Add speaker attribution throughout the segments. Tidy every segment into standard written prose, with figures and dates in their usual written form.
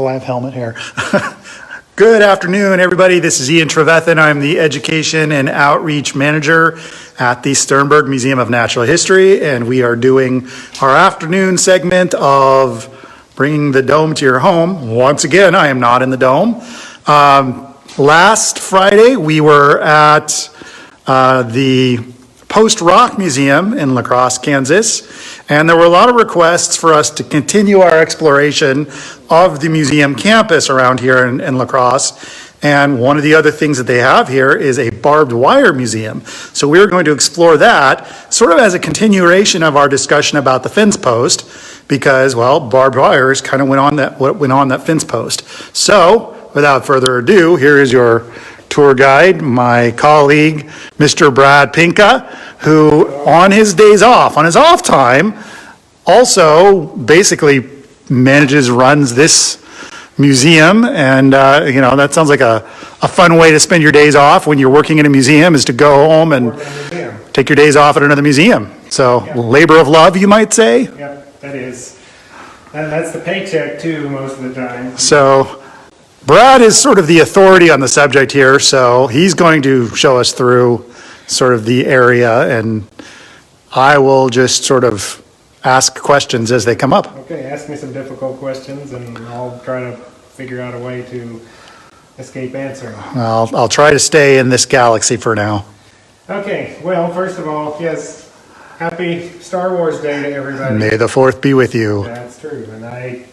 Speaker 1: Oh, I have helmet hair. Good afternoon, everybody. This is Ian Trevethan. I'm the Education and Outreach Manager at the Sternberg Museum of Natural History, and we are doing our afternoon segment of bringing the dome to your home. Once again, I am not in the dome. Last Friday, we were at the Post-Rock Museum in La Crosse, Kansas, and there were a lot of requests for us to continue our exploration of the museum campus around here in La Crosse. And one of the other things that they have here is a barbed wire museum. So we're going to explore that sort of as a continuation of our discussion about the fence post, because, well, barbed wires kind of went on that fence post. So without further ado, here is your tour guide, my colleague, Mr. Brad Pinka, who on his days off, on his off time, also basically runs this museum. And, that sounds like a fun way to spend your days off when you're working in a museum, is to go home and take your days off at another museum. So labor of love, you might say.
Speaker 2: Yep, that is. And that's the paycheck too, most of the time.
Speaker 1: So Brad is sort of the authority on the subject here, so he's going to show us through sort of the area, and I will just sort of ask questions as they come up.
Speaker 2: Okay, ask me some difficult questions, and I'll try to figure out a way to escape answering.
Speaker 1: I'll try to stay in this galaxy for now.
Speaker 2: Okay, well, first of all, yes, happy Star Wars Day to everybody.
Speaker 1: May the 4th be with you.
Speaker 2: That's true, and I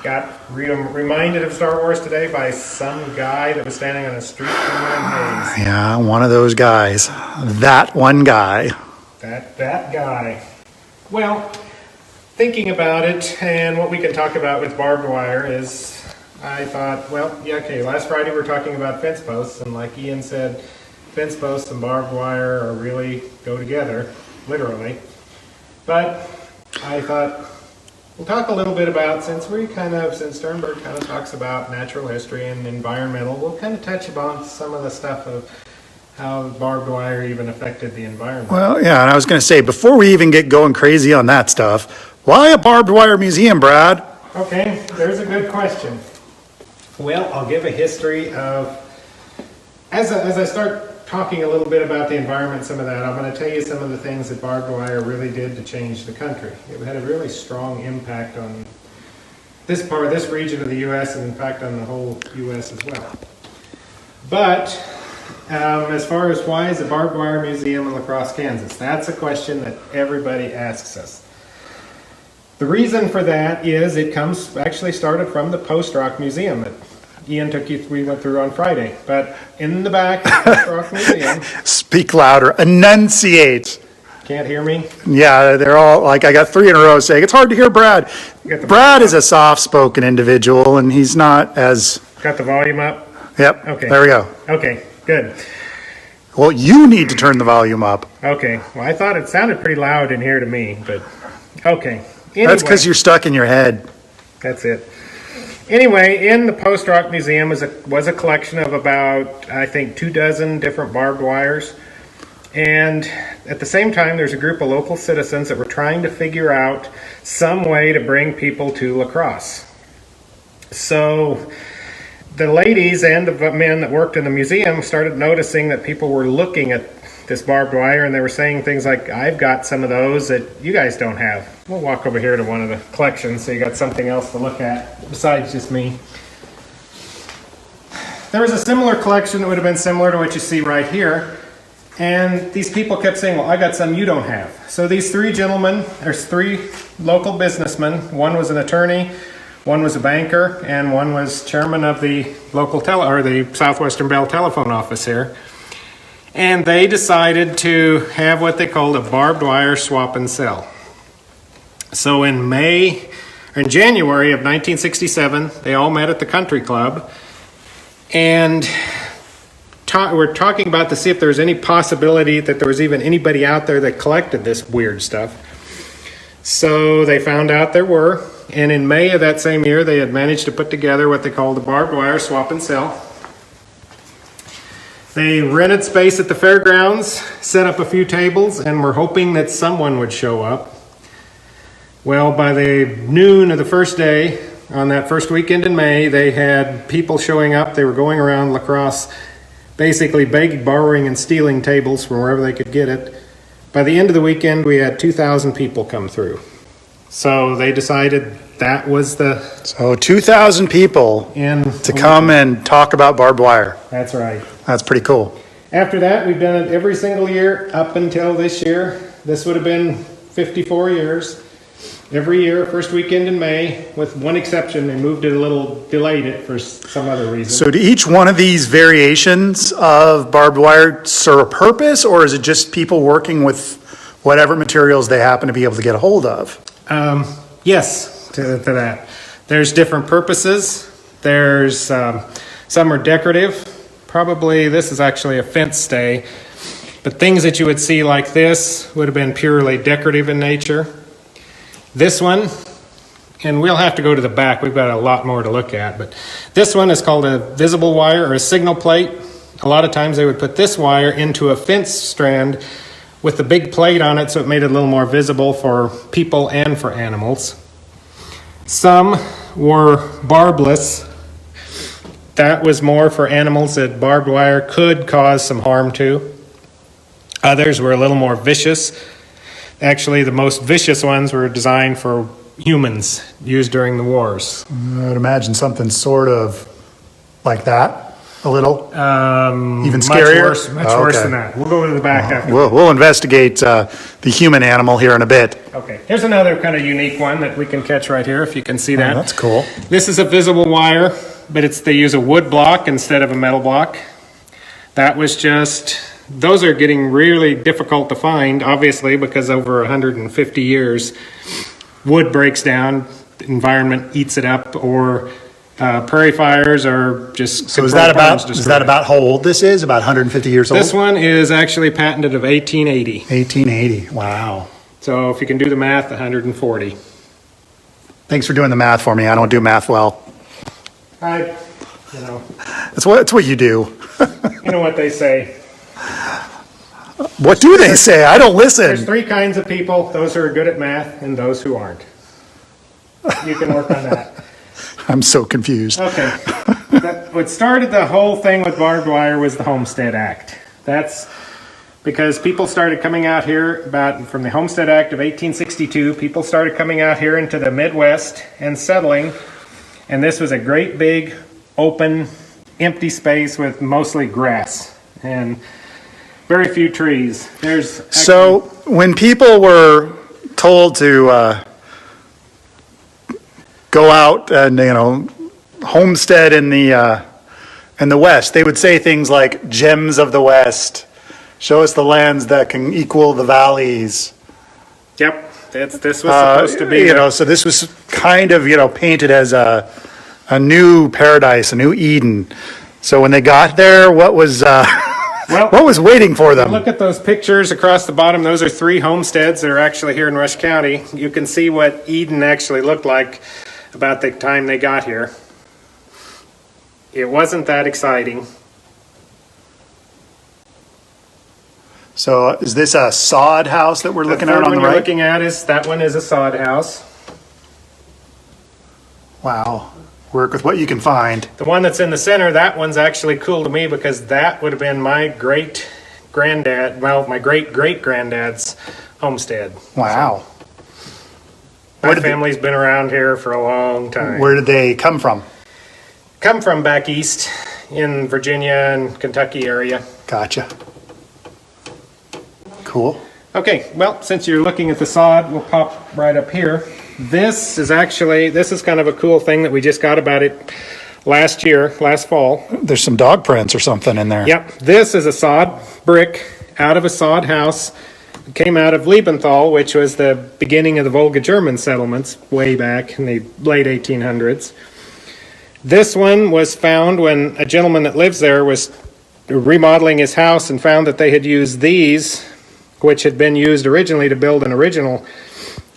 Speaker 2: got reminded of Star Wars today by some guy that was standing on a street somewhere in Hayes.
Speaker 1: Yeah, one of those guys. That one guy.
Speaker 2: That guy. Well, thinking about it, and what we can talk about with barbed wire is, I thought, well, yeah, okay, last Friday we were talking about fence posts, and like Ian said, fence posts and barbed wire are really go together, literally. But I thought, we'll talk a little bit about, since Sternberg kind of talks about natural history and environmental, we'll kind of touch upon some of the stuff of how barbed wire even affected the environment.
Speaker 1: Well, yeah, and I was going to say, before we even get going crazy on that stuff, why a barbed wire museum, Brad?
Speaker 2: Okay, there's a good question. Well, I'll give a history of, as I start talking a little bit about the environment, some of that, I'm going to tell you some of the things that barbed wire really did to change the country. It had a really strong impact on this region of the U.S., and in fact on the whole U.S. as well. But as far as why is a barbed wire museum in La Crosse, Kansas, that's a question that everybody asks us. The reason for that is it actually started from the Post-Rock Museum that Ian we went through on Friday. But in the back of the Post-Rock Museum...
Speaker 1: Speak louder. Enunciate.
Speaker 2: Can't hear me?
Speaker 1: Yeah, they're all, like, I got 3 in a row saying, it's hard to hear Brad. Brad is a soft-spoken individual, and he's not as...
Speaker 2: Got the volume up?
Speaker 1: Yep. Okay. There we go.
Speaker 2: Okay, good.
Speaker 1: Well, you need to turn the volume up.
Speaker 2: Okay. Well, I thought it sounded pretty loud in here to me, but... Okay. Anyway,
Speaker 1: that's because you're stuck in your head.
Speaker 2: That's it. Anyway, in the Post-Rock Museum was a collection of about, I think, 24 different barbed wires. And at the same time, there's a group of local citizens that were trying to figure out some way to bring people to La Crosse. So the ladies and the men that worked in the museum started noticing that people were looking at this barbed wire, and they were saying things like, I've got some of those that you guys don't have. We'll walk over here to one of the collections so you got something else to look at besides just me. There was a similar collection that would have been similar to what you see right here, and these people kept saying, well, I got some you don't have. So these 3 gentlemen, there's 3 local businessmen. One was an attorney, one was a banker, and one was chairman of the local the Southwestern Bell telephone office here. And they decided to have what they called a barbed wire swap and sell. So in January of 1967, they all met at the country club, and we're talking about to see if there was any possibility that there was even anybody out there that collected this weird stuff. So they found out there were, and in May of that same year, they had managed to put together what they called the barbed wire swap and sell. They rented space at the fairgrounds, set up a few tables, and were hoping that someone would show up. Well, by the noon of the first day, on that first weekend in May, they had people showing up. They were going around La Crosse, basically begging, borrowing, and stealing tables from wherever they could get it. By the end of the weekend, we had 2,000 people come through. So they decided that was the...
Speaker 1: So 2,000 people to come and talk about barbed wire.
Speaker 2: That's right.
Speaker 1: That's pretty cool.
Speaker 2: After that, we've done it every single year up until this year. This would have been 54 years. Every year, first weekend in May, with one exception. They moved it a little, delayed it for some other reason.
Speaker 1: So do each one of these variations of barbed wire serve a purpose, or is it just people working with whatever materials they happen to be able to get a hold of?
Speaker 2: Yes, to that. There's different purposes. There's some are decorative. Probably this is actually a fence stay. But things that you would see like this would have been purely decorative in nature. This one, and we'll have to go to the back. We've got a lot more to look at. But this one is called a visible wire or a signal plate. A lot of times they would put this wire into a fence strand with the big plate on it so it made it a little more visible for people and for animals. Some were barbless. That was more for animals that barbed wire could cause some harm to. Others were a little more vicious. Actually, the most vicious ones were designed for humans, used during the wars.
Speaker 1: I would imagine something sort of like that, a little. Even scarier?
Speaker 2: Much worse than that. We'll go to the back after.
Speaker 1: We'll investigate the human animal here in a bit.
Speaker 2: Okay, here's another kind of unique one that we can catch right here, if you can see that.
Speaker 1: Oh, that's cool.
Speaker 2: This is a visible wire, but they use a wood block instead of a metal block. That was just... Those are getting really difficult to find, obviously, because over 150 years, wood breaks down, the environment eats it up, or prairie fires are just...
Speaker 1: So is that about how old this is? About 150 years old?
Speaker 2: This one is actually patented of 1880.
Speaker 1: 1880, wow.
Speaker 2: So if you can do the math, 140.
Speaker 1: Thanks for doing the math for me. I don't do math well. It's what you do.
Speaker 2: You know what they say.
Speaker 1: What do they say? I don't listen.
Speaker 2: There's three kinds of people, those who are good at math and those who aren't. You can work on that.
Speaker 1: I'm so confused.
Speaker 2: Okay. What started the whole thing with barbed wire was the Homestead Act. That's because people started coming out here from the Homestead Act of 1862, people started coming out here into the Midwest and settling, and this was a great big open empty space with mostly grass and very few trees.
Speaker 1: So when people were told to go out and homestead in the West, they would say things like "gems of the West," "show us the lands that can equal the valleys."
Speaker 2: Yep, this was supposed to be.
Speaker 1: So this was kind of painted as a new paradise, a new Eden. So when they got there, what was what was waiting for them?
Speaker 2: Look at those pictures across the bottom. Those are 3 homesteads that are actually here in Rush County. You can see what Eden actually looked like about the time they got here. It wasn't that exciting.
Speaker 1: So is this a sod house that we're looking at on the right?
Speaker 2: The one you're looking at that one is a sod house.
Speaker 1: Wow. Work with what you can find.
Speaker 2: The one that's in the center, that one's actually cool to me because that would have been my great-granddad, my great-great-granddad's homestead.
Speaker 1: Wow.
Speaker 2: My family's been around here for a long time.
Speaker 1: Where did they come from?
Speaker 2: Come from back east in Virginia and Kentucky area.
Speaker 1: Gotcha. Cool.
Speaker 2: Okay, well, since you're looking at the sod, we'll pop right up here. This is kind of a cool thing that we just got about it last fall.
Speaker 1: There's some dog prints or something in there.
Speaker 2: Yep, this is a sod brick out of a sod house. It came out of Liebenthal, which was the beginning of the Volga German settlements way back in the late 1800s. This one was found when a gentleman that lives there was remodeling his house and found that they had used these, which had been used originally to build an original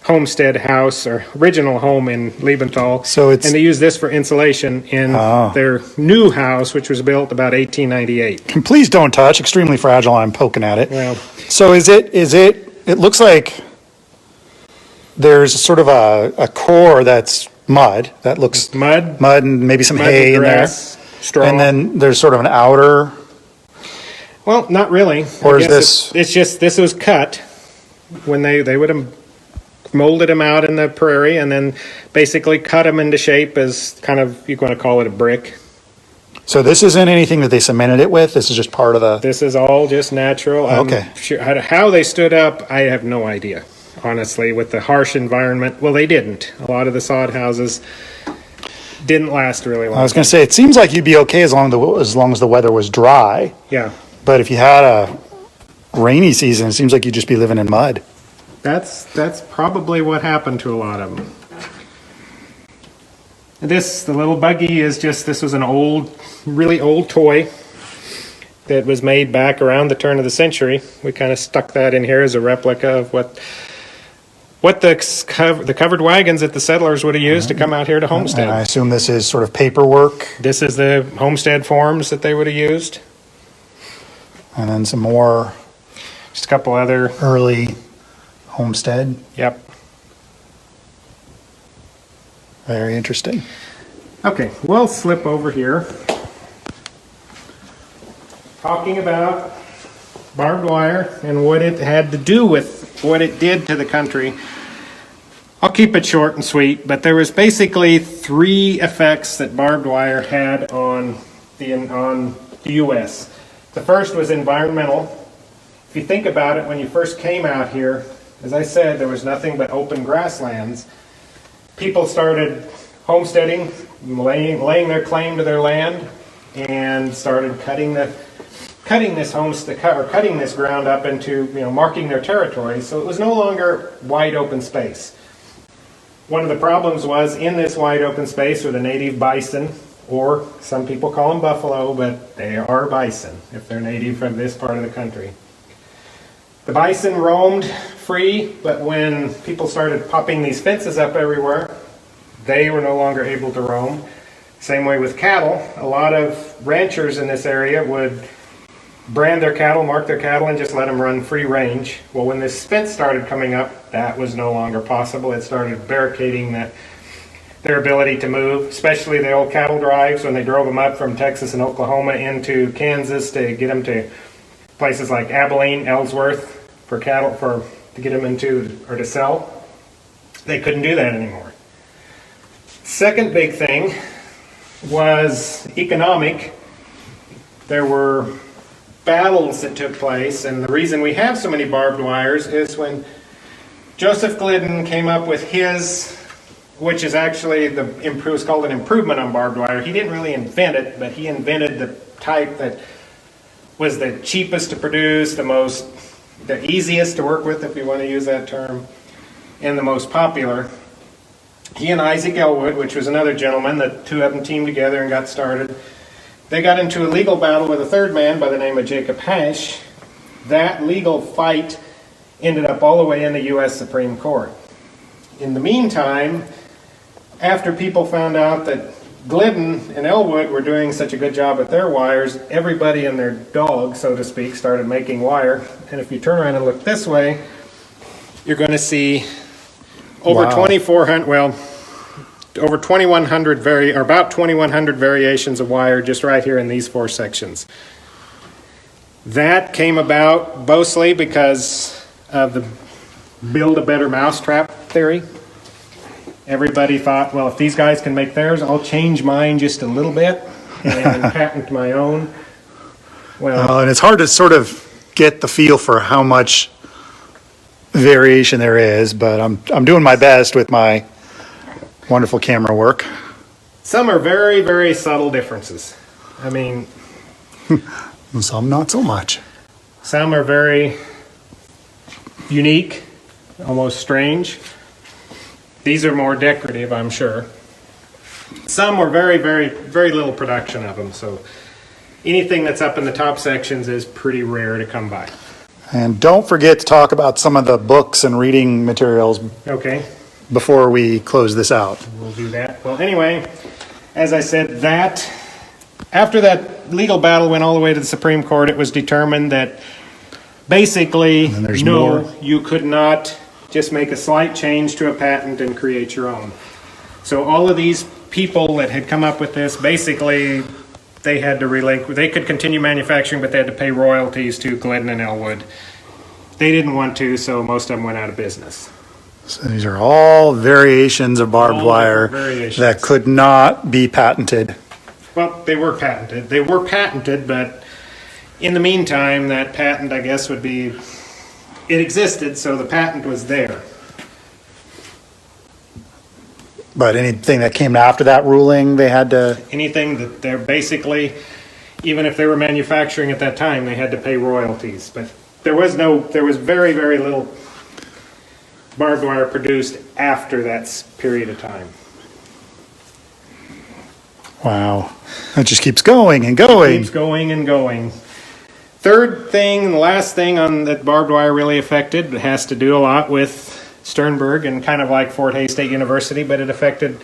Speaker 2: homestead house or original home in Liebenthal. And they used this for insulation in their new house, which was built about 1898.
Speaker 1: Please don't touch. Extremely fragile. I'm poking at it.
Speaker 2: Well,
Speaker 1: so it looks like there's sort of a core that's mud. That looks
Speaker 2: Mud.
Speaker 1: mud and maybe some
Speaker 2: Mud
Speaker 1: hay
Speaker 2: and
Speaker 1: in there.
Speaker 2: grass, straw.
Speaker 1: And then there's sort of an outer.
Speaker 2: Well, not really.
Speaker 1: Or
Speaker 2: I
Speaker 1: is
Speaker 2: guess
Speaker 1: this-
Speaker 2: It's just this was cut when they would have molded them out in the prairie and then basically cut them into shape as kind of, you're going to call it a brick.
Speaker 1: So this isn't anything that they cemented it with. This is just part of the.
Speaker 2: This is all just natural. I'm
Speaker 1: Okay.
Speaker 2: Sure, how they stood up, I have no idea. Honestly, with the harsh environment, well, they didn't. A lot of the sod houses didn't last really long.
Speaker 1: I was going to say, it seems like you'd be okay as long as the weather was dry.
Speaker 2: Yeah,
Speaker 1: But if you had a rainy season, it seems like you'd just be living in mud.
Speaker 2: that's probably what happened to a lot of them. The little buggy is just, this was an old, really old toy that was made back around the turn of the century. We kind of stuck that in here as a replica of what the covered wagons that the settlers would have used to come out here to
Speaker 1: And I
Speaker 2: homestead.
Speaker 1: assume this is sort of paperwork
Speaker 2: This is the homestead forms that they would have used.
Speaker 1: and then some more
Speaker 2: Just a couple other,
Speaker 1: early homestead.
Speaker 2: yep.
Speaker 1: Very interesting.
Speaker 2: Okay, we'll slip over here. Talking about barbed wire and what it had to do with what it did to the country. I'll keep it short and sweet, but there was basically three effects that barbed wire had on the U.S. The first was environmental. If you think about it, when you first came out here, as I said, there was nothing but open grasslands. People started homesteading, laying their claim to their land, and started cutting this ground up into, marking their territory. So it was no longer wide open space. One of the problems was in this wide open space were the native bison, or some people call them buffalo, but they are bison if they're native from this part of the country. The bison roamed free, but when people started popping these fences up everywhere, they were no longer able to roam. Same way with cattle. A lot of ranchers in this area would brand their cattle, mark their cattle, and just let them run free range. Well, when this fence started coming up, that was no longer possible. It started barricading their ability to move, especially the old cattle drives when they drove them up from Texas and Oklahoma into Kansas to get them to places like Abilene, Ellsworth for cattle, to get them into or to sell. They couldn't do that anymore. Second big thing was economic. There were battles that took place, and the reason we have so many barbed wires is when Joseph Glidden came up with his, which is actually was called an improvement on barbed wire. He didn't really invent it, but he invented the type that was the cheapest to produce, the easiest to work with, if you want to use that term, and the most popular. He and Isaac Elwood, which was another gentleman, the two of them teamed together and got started. They got into a legal battle with a third man by the name of Jacob Hash. That legal fight ended up all the way in the U.S. Supreme Court. In the meantime, after people found out that Glidden and Elwood were doing such a good job at their wires, everybody and their dog, so to speak, started making wire. And if you turn around and look this way, you're going to see over
Speaker 1: Wow.
Speaker 2: 2,400, over 2,100 or about 2,100 variations of wire just right here in these four sections. That came about mostly because of the build a better mousetrap theory. Everybody thought, well, if these guys can make theirs, I'll change mine just a little bit and patent my own. Well,
Speaker 1: And it's hard to sort of get the feel for how much variation there is, but I'm doing my best with my wonderful camera work.
Speaker 2: some are very, very subtle differences. I mean,
Speaker 1: And some not so much.
Speaker 2: some are very unique, almost strange. These are more decorative, I'm sure. Some were very, very, very little production of them, so anything that's up in the top sections is pretty rare to come by.
Speaker 1: And don't forget to talk about some of the books and reading materials
Speaker 2: Okay,
Speaker 1: before we close this out.
Speaker 2: we'll do that. Well, anyway, as I said, after that legal battle went all the way to the Supreme Court, it was determined that basically,
Speaker 1: then there's
Speaker 2: no,
Speaker 1: more.
Speaker 2: you could not just make a slight change to a patent and create your own. So all of these people that had come up with this, basically, they had to they could continue manufacturing, but they had to pay royalties to Glidden and Elwood. They didn't want to, so most of them went out of business.
Speaker 1: So these are all variations of barbed
Speaker 2: All
Speaker 1: wire
Speaker 2: different variations.
Speaker 1: that could not be patented.
Speaker 2: Well, they were patented. They were patented, but in the meantime, that patent, I guess, would be, it existed, so the patent was there.
Speaker 1: But anything that came after that ruling, they had to,
Speaker 2: Anything that they're basically, even if they were manufacturing at that time, they had to pay royalties. But there was very, very little barbed wire produced after that period of time.
Speaker 1: wow, it just keeps going and going.
Speaker 2: Keeps going and going. Third thing, and the last thing on that barbed wire really affected, it has to do a lot with Sternberg and kind of like Fort Hays State University, but it affected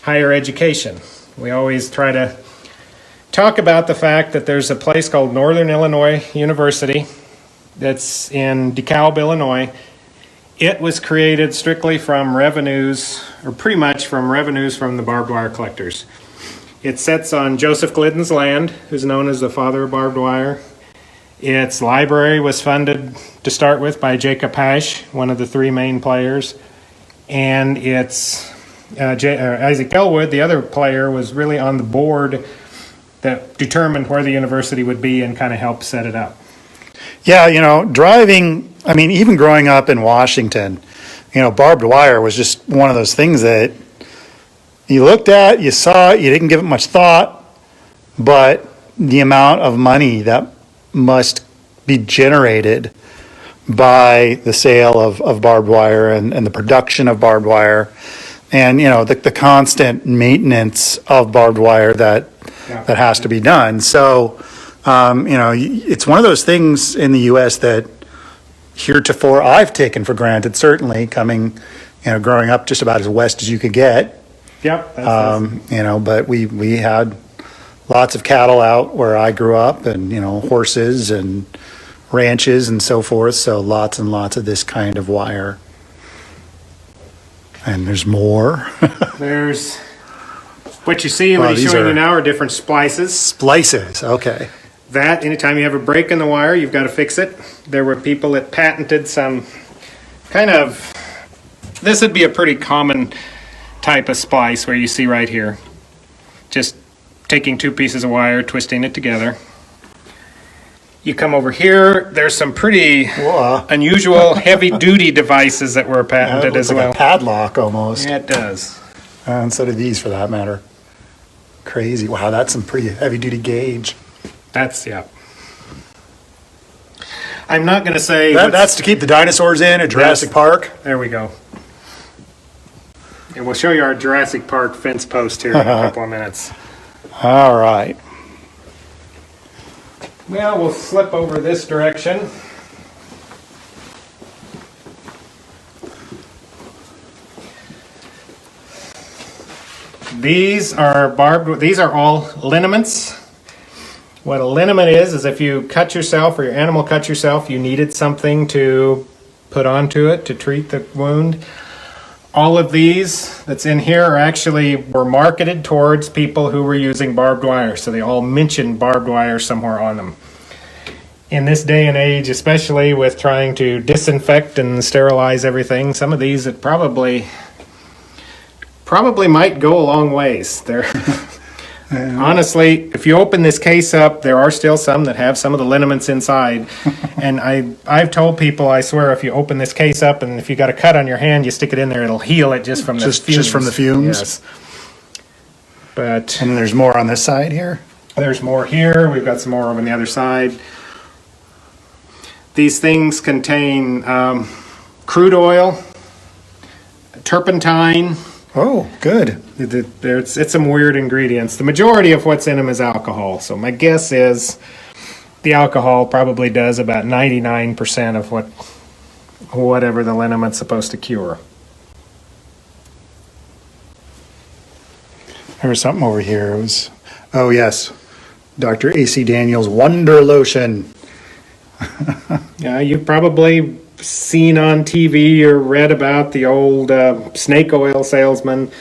Speaker 2: higher education. We always try to talk about the fact that there's a place called Northern Illinois University that's in DeKalb, Illinois. It was created strictly from revenues, or pretty much from revenues from the barbed wire collectors. It sits on Joseph Glidden's land, who's known as the father of barbed wire. Its library was funded to start with by Jacob Hash, one of the three main players. And it's Isaac Elwood, the other player, was really on the board that determined where the university would be and kind of helped set it up.
Speaker 1: Yeah, driving, I mean, even growing up in Washington, barbed wire was just one of those things that you looked at, you saw it, you didn't give it much thought, but the amount of money that must be generated by the sale of barbed wire and the production of barbed wire and, the constant maintenance of barbed wire that has to be done. So, it's one of those things in the U.S. that heretofore I've taken for granted, certainly coming, growing up just about as west as you could get.
Speaker 2: Yep.
Speaker 1: But we had lots of cattle out where I grew up and, horses and ranches and so forth. So lots and lots of this kind of wire. And there's more.
Speaker 2: There's what you see and what he's showing you now are different splices.
Speaker 1: Splices, okay.
Speaker 2: That, anytime you have a break in the wire, you've got to fix it. There were people that patented some kind of, this would be a pretty common type of splice where you see right here. Just taking two pieces of wire, twisting it together. You come over here, there's some pretty unusual heavy-duty devices that were patented as well.
Speaker 1: Like a padlock almost.
Speaker 2: Yeah, it does.
Speaker 1: And so do these for that matter. Crazy. Wow, that's some pretty heavy-duty gauge.
Speaker 2: Yeah. I'm not going to say...
Speaker 1: That's to keep the dinosaurs in at Jurassic Park.
Speaker 2: There we go. And we'll show you our Jurassic Park fence post here in a couple of minutes.
Speaker 1: All right.
Speaker 2: Well, we'll flip over this direction. These are all liniments. What a liniment is if you cut yourself or your animal cut yourself, you needed something to put onto it to treat the wound. All of these that's in here were marketed towards people who were using barbed wire, so they all mention barbed wire somewhere on them. In this day and age, especially with trying to disinfect and sterilize everything, some of these that probably might go a long ways. Honestly, if you open this case up, there are still some that have some of the liniments inside. And I've told people, I swear, if you open this case up and if you got a cut on your hand, you stick it in there, it'll heal it just from the fumes.
Speaker 1: Just from the fumes?
Speaker 2: Yes. But
Speaker 1: and there's more on this side here?
Speaker 2: There's more here. We've got some more over on the other side. These things contain crude oil, turpentine.
Speaker 1: Oh, good.
Speaker 2: It's some weird ingredients. The majority of what's in them is alcohol. So my guess is the alcohol probably does about 99% of whatever the liniment's supposed to cure.
Speaker 1: There was something over here. It was, oh yes, Dr. A.C. Daniels Wonder Lotion.
Speaker 2: Yeah, you've probably seen on TV or read about the old snake oil salesman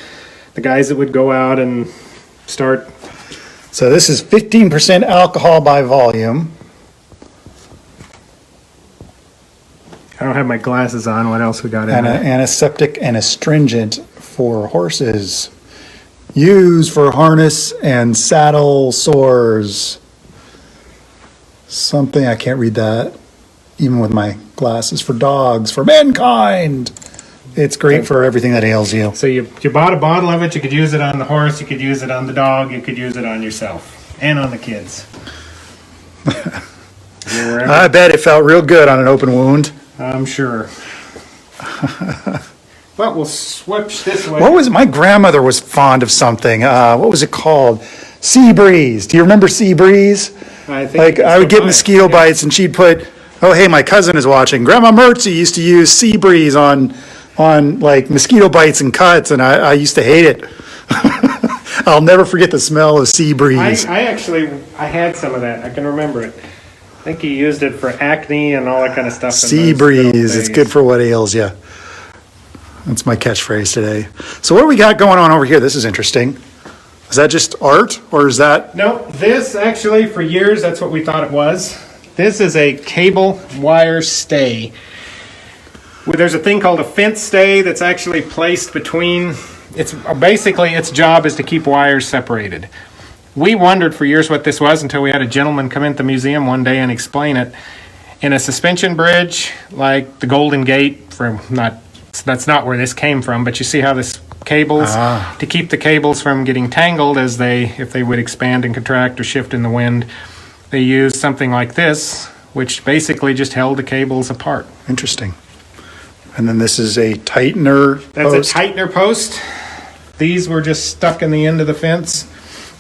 Speaker 2: the guys that would go out and start.
Speaker 1: So this is 15% alcohol by volume.
Speaker 2: I don't have my glasses on. What else we got in
Speaker 1: And
Speaker 2: there?
Speaker 1: an antiseptic and astringent for horses. Used for harness and saddle sores. Something, I can't read that, even with my glasses. For dogs, for mankind. It's great for everything that ails you.
Speaker 2: So you bought a bottle of it. You could use it on the horse. You could use it on the dog. You could use it on yourself and on the kids.
Speaker 1: I bet it felt real good on an open wound.
Speaker 2: I'm sure. Well, we'll switch this way.
Speaker 1: What was my grandmother was fond of something? What was it called? Sea breeze. Do you remember sea breeze?
Speaker 2: I think
Speaker 1: Like
Speaker 2: you can
Speaker 1: I would
Speaker 2: still
Speaker 1: get
Speaker 2: buy it.
Speaker 1: mosquito bites, and she'd put, "Oh, hey, my cousin is watching. Grandma Mertzi used to use sea breeze on like mosquito bites and cuts, and I used to hate it. I'll never forget the smell of sea breeze.
Speaker 2: I had some of that. I can remember it. I think he used it for acne and all that kind of stuff.
Speaker 1: Sea breeze. It's good for what ails you. That's my catchphrase today. So what do we got going on over here? This is interesting. Is that just art, or is that?
Speaker 2: No, this actually, for years, that's what we thought it was. This is a cable wire stay. Well, there's a thing called a fence stay that's actually placed between. It's basically its job is to keep wires separated. We wondered for years what this was until we had a gentleman come into the museum one day and explain it. In a suspension bridge, like the Golden Gate, that's not where this came from, but you see how this cables, to keep the cables from getting tangled if they would expand and contract or shift in the wind, they used something like this, which basically just held the cables apart.
Speaker 1: Interesting. And then this is a tightener
Speaker 2: That's
Speaker 1: post.
Speaker 2: a tightener post. These were just stuck in the end of the fence,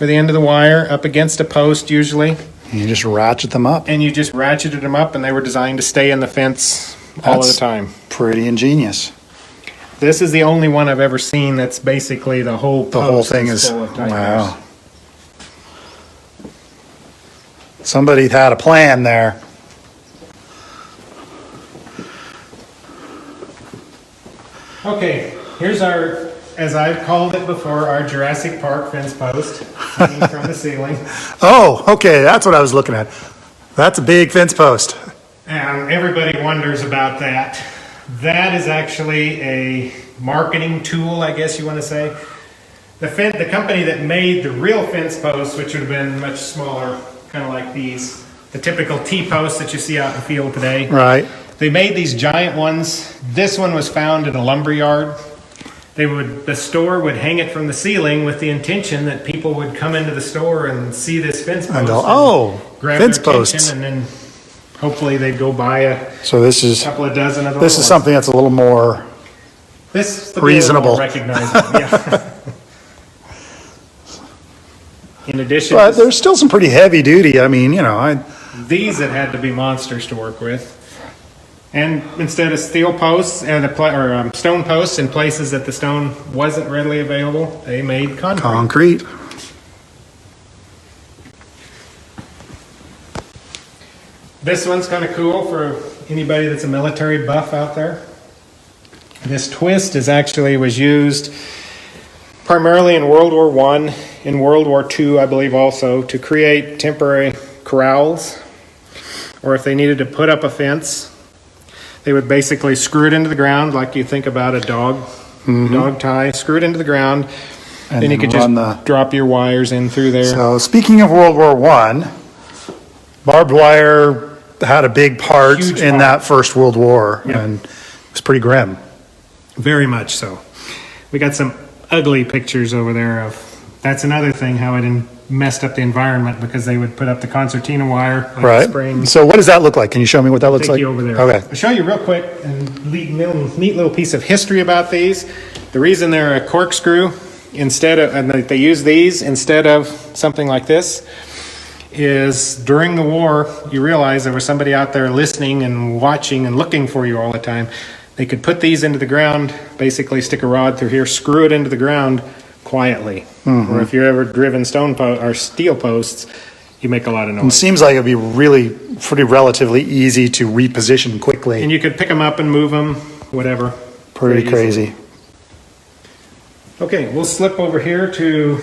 Speaker 2: or the end of the wire, up against a post usually.
Speaker 1: You just ratchet them up.
Speaker 2: And you just ratcheted them up, and they were designed to stay in the fence all of the time.
Speaker 1: Pretty ingenious.
Speaker 2: This is the only one I've ever seen that's basically the whole post.
Speaker 1: The whole thing is,
Speaker 2: full of tighteners.
Speaker 1: wow. Somebody had a plan there.
Speaker 2: Okay, here's our, as I've called it before, our Jurassic Park fence post hanging from the ceiling.
Speaker 1: Oh, okay, that's what I was looking at. That's a big fence post.
Speaker 2: And everybody wonders about that. That is actually a marketing tool, I guess you want to say. The company that made the real fence posts, which would have been much smaller, kind of like these, the typical T-posts that you see out in the field today.
Speaker 1: Right.
Speaker 2: They made these giant ones. This one was found in a lumber yard. The store would hang it from the ceiling with the intention that people would come into the store and see this fence post
Speaker 1: And go, oh,
Speaker 2: grab
Speaker 1: fence
Speaker 2: their attention,
Speaker 1: posts.
Speaker 2: and then hopefully they'd go buy a
Speaker 1: So this is
Speaker 2: couple of dozen of those.
Speaker 1: this is something that's a little more
Speaker 2: This
Speaker 1: reasonable.
Speaker 2: Recognizable, yeah. In addition,
Speaker 1: but there's still some pretty heavy duty. I mean, you know,
Speaker 2: these that had to be monsters to work with. And instead of steel posts or stone posts in places that the stone wasn't readily available, they made concrete. This one's kind of cool for anybody that's a military buff out there. This twist was used primarily in World War I, in World War II, I believe also, to create temporary corrals, or if they needed to put up a fence, they would basically screw it into the ground like you think about a dog tie, screw it into the ground,
Speaker 1: and
Speaker 2: then you could just drop your wires in through there.
Speaker 1: So speaking of World War I, barbed wire had a big part
Speaker 2: Huge
Speaker 1: in
Speaker 2: part.
Speaker 1: that First World War,
Speaker 2: Yep.
Speaker 1: and it was pretty grim.
Speaker 2: Very much so. We got some ugly pictures over there of, that's another thing, how it messed up the environment, because they would put up the concertina wire like
Speaker 1: Right.
Speaker 2: spring.
Speaker 1: So what does that look like? Can you show me what that looks
Speaker 2: Take
Speaker 1: like?
Speaker 2: you over there.
Speaker 1: Okay.
Speaker 2: I'll show you real quick and neat little piece of history about these. The reason they're a corkscrew and they use these instead of something like this is during the war, you realize there was somebody out there listening and watching and looking for you all the time. They could put these into the ground, basically stick a rod through here, screw it into the ground quietly. Or if you're ever driven or steel posts, you make a lot of
Speaker 1: It
Speaker 2: noise.
Speaker 1: seems like it'd be pretty relatively easy to reposition quickly.
Speaker 2: And you could pick them up and move them, whatever.
Speaker 1: Pretty
Speaker 2: Very easy.
Speaker 1: crazy.
Speaker 2: Okay, we'll slip over here to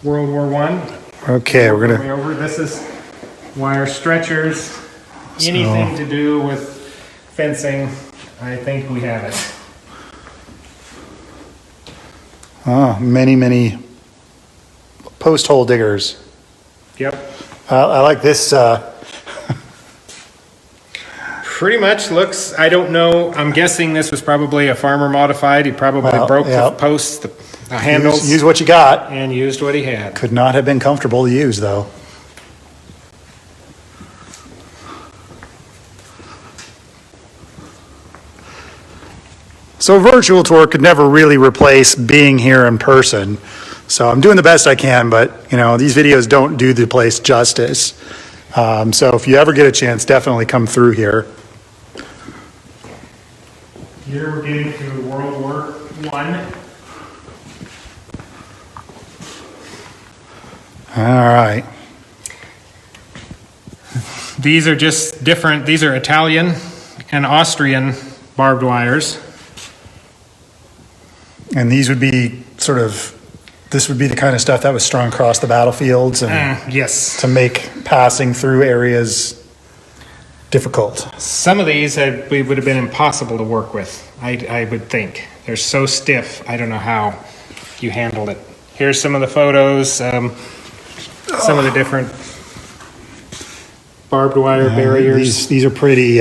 Speaker 2: World War I.
Speaker 1: Okay, we're gonna.
Speaker 2: Way over. This is wire stretchers. Anything to do with fencing, I think we have it.
Speaker 1: Many post hole diggers.
Speaker 2: Yep.
Speaker 1: I like this.
Speaker 2: Pretty much looks, I don't know, I'm guessing this was probably a farmer modified. He probably broke the posts, the handles.
Speaker 1: Use what you got.
Speaker 2: And used what he had.
Speaker 1: Could not have been comfortable to use, though. So a virtual tour could never really replace being here in person. So I'm doing the best I can, but these videos don't do the place justice. So if you ever get a chance, definitely come through here.
Speaker 2: Here we're getting to World War I.
Speaker 1: All right.
Speaker 2: These are just different, these are Italian and Austrian barbed wires.
Speaker 1: And these would be this would be the kind of stuff that was strung across the battlefields and
Speaker 2: yes.
Speaker 1: to make passing through areas difficult.
Speaker 2: Some of these would have been impossible to work with, I would think. They're so stiff, I don't know how you handled it. Here's some of the photos, some of the different barbed wire barriers.
Speaker 1: These are pretty...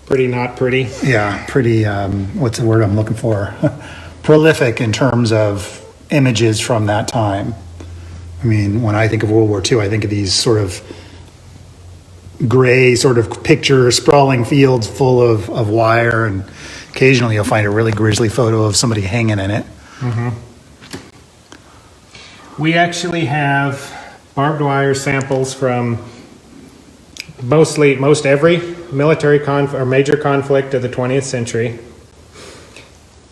Speaker 2: pretty not pretty.
Speaker 1: Yeah, pretty, what's the word I'm looking for? Prolific in terms of images from that time. I mean, when I think of World War II, I think of these sort of gray sort of picture sprawling fields full of wire, and occasionally you'll find a really grisly photo of somebody hanging in it.
Speaker 2: Mm-hmm. We actually have barbed wire samples from most every military or major conflict of the 20th century.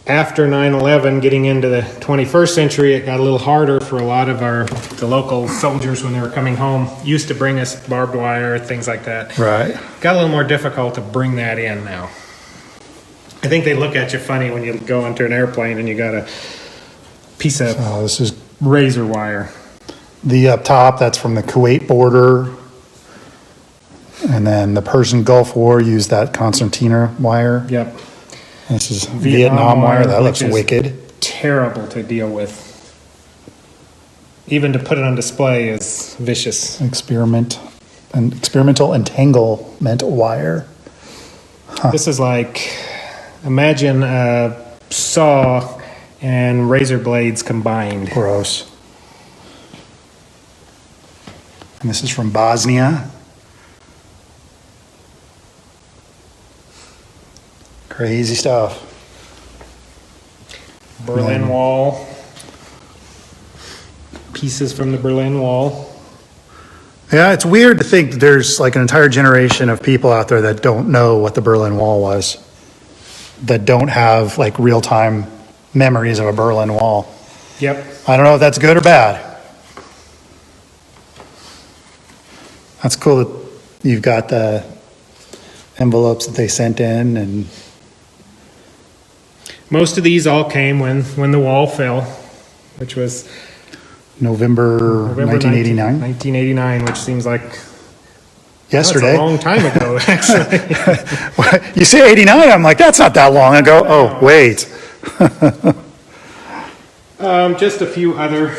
Speaker 2: After 9/11, getting into the 21st century, it got a little harder for a lot of the local soldiers when they were coming home. Used to bring us barbed wire, things like that.
Speaker 1: Right.
Speaker 2: Got a little more difficult to bring that in now. I think they look at you funny when you go onto an airplane and you got a piece of
Speaker 1: this is
Speaker 2: razor wire.
Speaker 1: the up top, that's from the Kuwait border. And then the Persian Gulf War used that concertina wire.
Speaker 2: Yep.
Speaker 1: This is Vietnam wire. That looks wicked.
Speaker 2: Terrible to deal with. Even to put it on display is vicious.
Speaker 1: Experimental entanglement wire. Huh.
Speaker 2: This is like, imagine a saw and razor blades combined.
Speaker 1: Gross. And this is from Bosnia. Crazy stuff.
Speaker 2: Berlin Wall. Pieces from the Berlin Wall.
Speaker 1: Yeah, it's weird to think that there's like an entire generation of people out there that don't know what the Berlin Wall was, that don't have like real-time memories of a Berlin Wall.
Speaker 2: Yep.
Speaker 1: I don't know if that's good or bad. That's cool that you've got the envelopes that they sent in, and
Speaker 2: most of these all came when the wall fell, which was
Speaker 1: November 1989.
Speaker 2: 1989, which seems like
Speaker 1: yesterday.
Speaker 2: That's a long time ago, actually.
Speaker 1: You say 89, I'm like, that's not that long ago. Oh, wait.
Speaker 2: Just a few other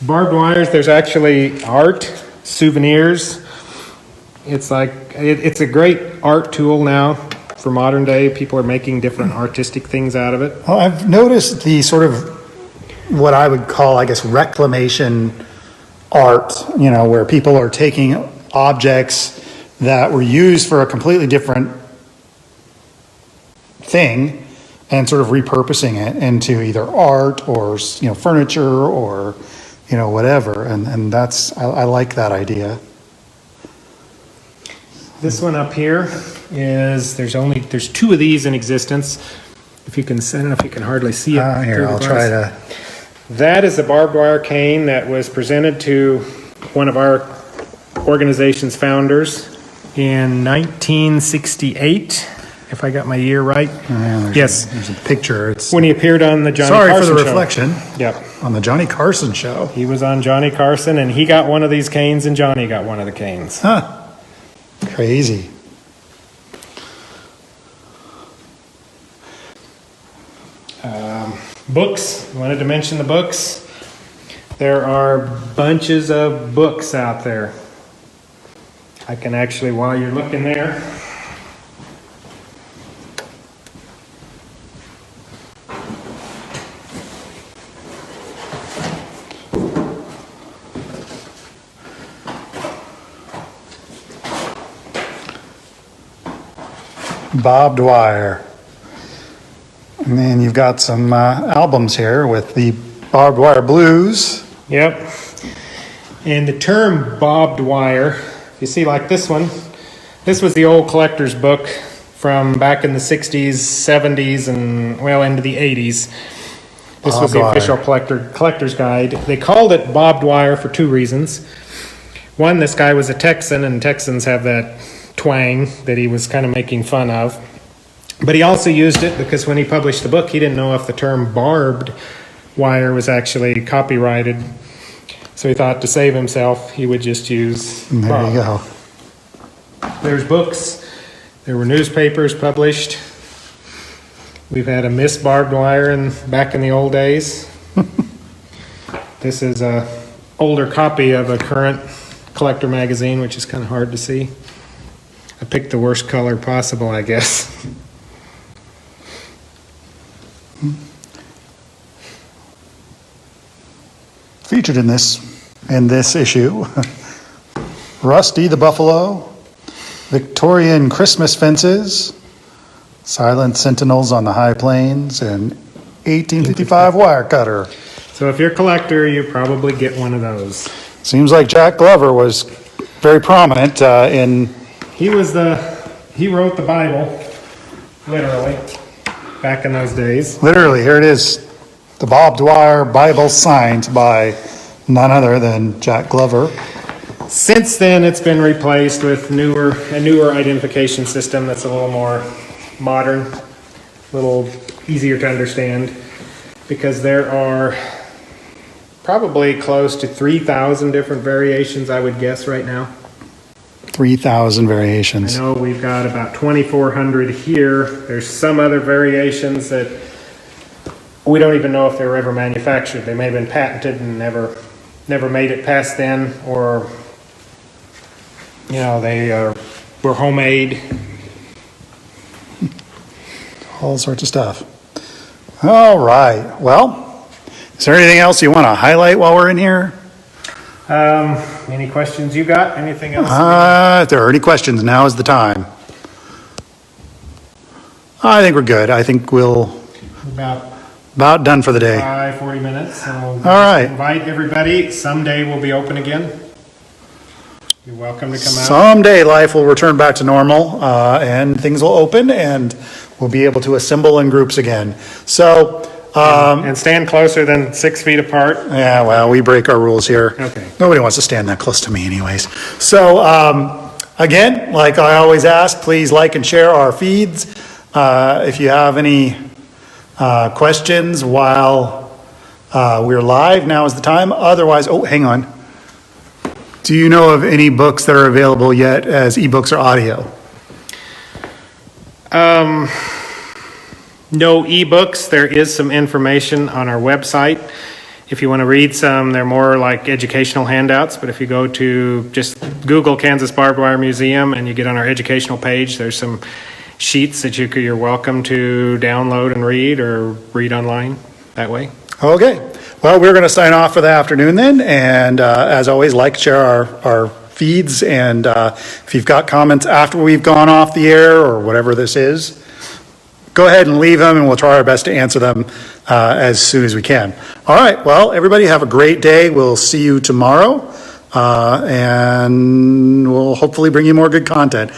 Speaker 2: barbed wires. There's actually art, souvenirs. It's like, it's a great art tool now for modern day. People are making different artistic things out of it.
Speaker 1: Well, I've noticed the sort of what I would call, I guess, reclamation art, where people are taking objects that were used for a completely different thing and sort of repurposing it into either art or, furniture or, whatever. And that's, I like that idea.
Speaker 2: This one up here is, there's two of these in existence. If you can, I don't know if you can hardly see it.
Speaker 1: Here, I'll try to.
Speaker 2: That is a barbed wire cane that was presented to one of our organization's founders in 1968 if I got my year right. Yes.
Speaker 1: There's a picture. It's
Speaker 2: When he appeared on the Johnny
Speaker 1: sorry
Speaker 2: Carson
Speaker 1: for the
Speaker 2: show.
Speaker 1: reflection
Speaker 2: Yep.
Speaker 1: on the Johnny Carson show.
Speaker 2: He was on Johnny Carson, and he got one of these canes, and Johnny got one of the canes.
Speaker 1: Huh. Crazy.
Speaker 2: Books. I wanted to mention the books. There are bunches of books out there. I can actually, while you're looking there,
Speaker 1: Barbed wire. And then you've got some albums here with the Barbed Wire Blues.
Speaker 2: yep. And the term barbed wire, you see like this one, this was the old collector's book from back in the 60s, 70s, and well into the 80s. This was the
Speaker 1: Barbed
Speaker 2: official collector's guide. They called it barbed wire for two reasons. One, this guy was a Texan, and Texans have that twang that he was kind of making fun of. But he also used it because when he published the book, he didn't know if the term barbed wire was actually copyrighted. So he thought to save himself, he would just use
Speaker 1: And there you go.
Speaker 2: There's books. There were newspapers published. We've had a Miss Barbed Wire back in the old days. This is a older copy of a current collector magazine, which is kind of hard to see. I picked the worst color possible, I guess.
Speaker 1: Featured in this issue, Rusty the Buffalo, Victorian Christmas Fences, Silent Sentinels on the High Plains, and 1855 Wire Cutter.
Speaker 2: So if you're a collector, you probably get one of those.
Speaker 1: Seems like Jack Glover was very prominent in.
Speaker 2: He wrote the Bible, literally, back in those days.
Speaker 1: Literally, here it is. The Barbed Wire Bible signed by none other than Jack Glover.
Speaker 2: Since then, it's been replaced with a newer identification system that's a little more modern, a little easier to understand, because there are probably close to 3,000 different variations, I would guess, right now.
Speaker 1: 3,000 variations.
Speaker 2: I know we've got about 2,400 here. There's some other variations that we don't even know if they were ever manufactured. They may have been patented and never made it past then, or they were homemade.
Speaker 1: All sorts of stuff. All right. Well, is there anything else you want to highlight while we're in here?
Speaker 2: Any questions you got? Anything else?
Speaker 1: If there are any questions, now is the time. I think we're good. I think we'll about done for the day.
Speaker 2: 40 minutes. So all
Speaker 1: right.
Speaker 2: Invite everybody. Someday we'll be open again. You're welcome to come out.
Speaker 1: Someday life will return back to normal, and things will open, and we'll be able to assemble in groups again. So,
Speaker 2: and stand closer than 6 feet apart.
Speaker 1: yeah, well, we break our rules here.
Speaker 2: Okay.
Speaker 1: Nobody wants to stand that close to me anyways. So, again, like I always ask, please like and share our feeds. If you have any questions while we're live, now is the time. Otherwise, hang on. Do you know of any books that are available yet as ebooks or audio?
Speaker 2: No ebooks. There is some information on our website. If you want to read some, they're more like educational handouts. But if you go to just Google Kansas Barbed Wire Museum and you get on our educational page, there's some sheets that you're welcome to download and read, or read online that way.
Speaker 1: Okay. Well, we're going to sign off for the afternoon then. And as always, like, share our feeds. And if you've got comments after we've gone off the air or whatever this is, go ahead and leave them, and we'll try our best to answer them as soon as we can. All right. Well, everybody have a great day. We'll see you tomorrow, and we'll hopefully bring you more good content.